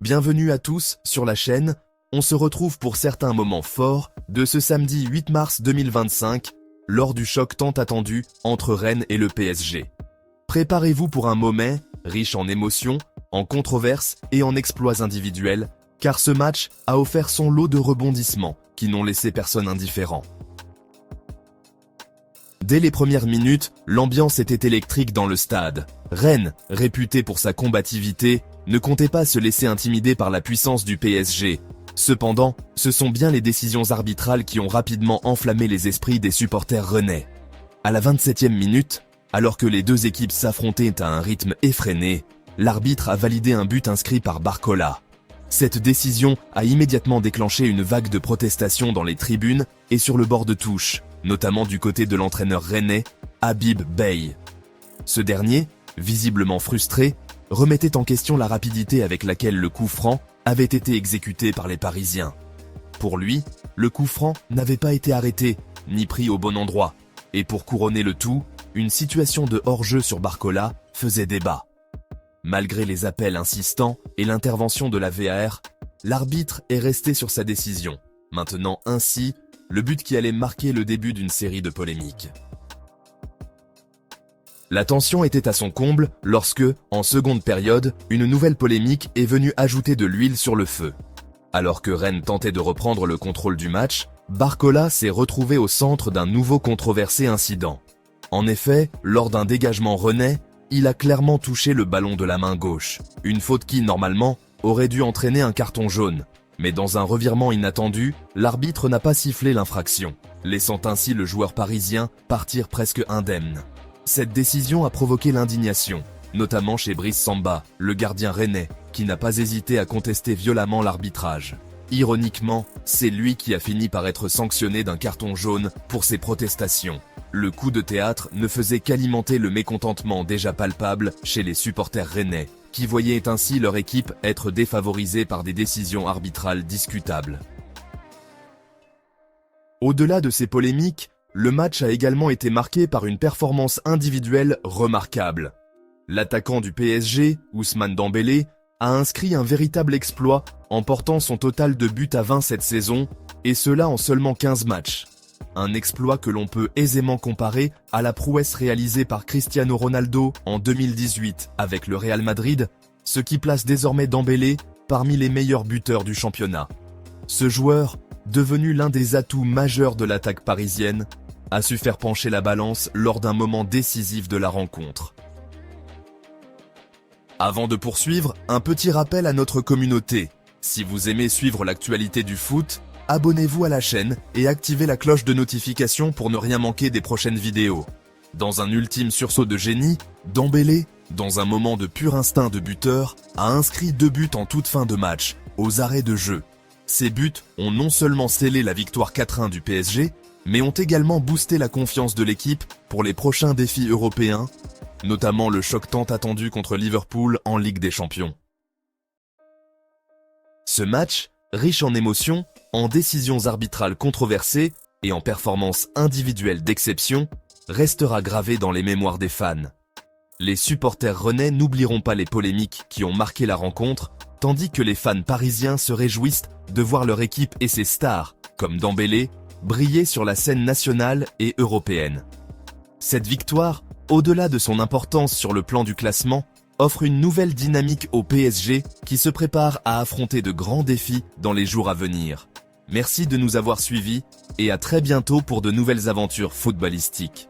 Bienvenue à tous sur la chaîne, on se retrouve pour certains moments forts de ce samedi 8 mars 2025, lors du choc tant attendu entre Rennes et le PSG. Préparez-vous pour un moment riche en émotions, en controverses et en exploits individuels, car ce match a offert son lot de rebondissements qui n'ont laissé personne indifférent. Dès les premières minutes, l'ambiance était électrique dans le stade. Rennes, réputé pour sa combativité, ne comptait pas se laisser intimider par la puissance du PSG. Cependant, ce sont bien les décisions arbitrales qui ont rapidement enflammé les esprits des supporters rennais. À la 27e minute, alors que les deux équipes s'affrontaient à un rythme effréné, l'arbitre a validé un but inscrit par Barcola. Cette décision a immédiatement déclenché une vague de protestations dans les tribunes et sur le bord de touche, notamment du côté de l'entraîneur rennais, Habib Beye. Ce dernier, visiblement frustré, remettait en question la rapidité avec laquelle le coup franc avait été exécuté par les Parisiens. Pour lui, le coup franc n'avait pas été arrêté, ni pris au bon endroit, et pour couronner le tout, une situation de hors-jeu sur Barcola faisait débat. Malgré les appels insistants et l'intervention de la VAR, l'arbitre est resté sur sa décision, maintenant ainsi le but qui allait marquer le début d'une série de polémiques. La tension était à son comble lorsque, en seconde période, une nouvelle polémique est venue ajouter de l'huile sur le feu. Alors que Rennes tentait de reprendre le contrôle du match, Barcola s'est retrouvé au centre d'un nouveau controversé incident. En effet, lors d'un dégagement rennais, il a clairement touché le ballon de la main gauche, une faute qui, normalement, aurait dû entraîner un carton jaune. Mais dans un revirement inattendu, l'arbitre n'a pas sifflé l'infraction, laissant ainsi le joueur parisien partir presque indemne. Cette décision a provoqué l'indignation, notamment chez Brice Samba, le gardien rennais, qui n'a pas hésité à contester violemment l'arbitrage. Ironiquement, c'est lui qui a fini par être sanctionné d'un carton jaune pour ses protestations. Le coup de théâtre ne faisait qu'alimenter le mécontentement déjà palpable chez les supporters rennais, qui voyaient ainsi leur équipe être défavorisée par des décisions arbitrales discutables. Au-delà de ces polémiques, le match a également été marqué par une performance individuelle remarquable. L'attaquant du PSG, Ousmane Dembélé, a inscrit un véritable exploit en portant son total de buts à 20 cette saison, et cela en seulement 15 matchs. Un exploit que l'on peut aisément comparer à la prouesse réalisée par Cristiano Ronaldo en 2018 avec le Real Madrid, ce qui place désormais Dembélé parmi les meilleurs buteurs du championnat. Ce joueur, devenu l'un des atouts majeurs de l'attaque parisienne, a su faire pencher la balance lors d'un moment décisif de la rencontre. Avant de poursuivre, un petit rappel à notre communauté. Si vous aimez suivre l'actualité du foot, abonnez-vous à la chaîne et activez la cloche de notification pour ne rien manquer des prochaines vidéos. Dans un ultime sursaut de génie, Dembélé, dans un moment de pur instinct de buteur, a inscrit 2 buts en toute fin de match, aux arrêts de jeu. Ces buts ont non seulement scellé la victoire 4-1 du PSG, mais ont également boosté la confiance de l'équipe pour les prochains défis européens, notamment le choc tant attendu contre Liverpool en Ligue des Champions. Ce match, riche en émotions, en décisions arbitrales controversées et en performances individuelles d'exception, restera gravé dans les mémoires des fans. Les supporters rennais n'oublieront pas les polémiques qui ont marqué la rencontre, tandis que les fans parisiens se réjouissent de voir leur équipe et ses stars, comme Dembélé, briller sur la scène nationale et européenne. Cette victoire, au-delà de son importance sur le plan du classement, offre une nouvelle dynamique au PSG qui se prépare à affronter de grands défis dans les jours à venir. Merci de nous avoir suivis et à très bientôt pour de nouvelles aventures footballistiques.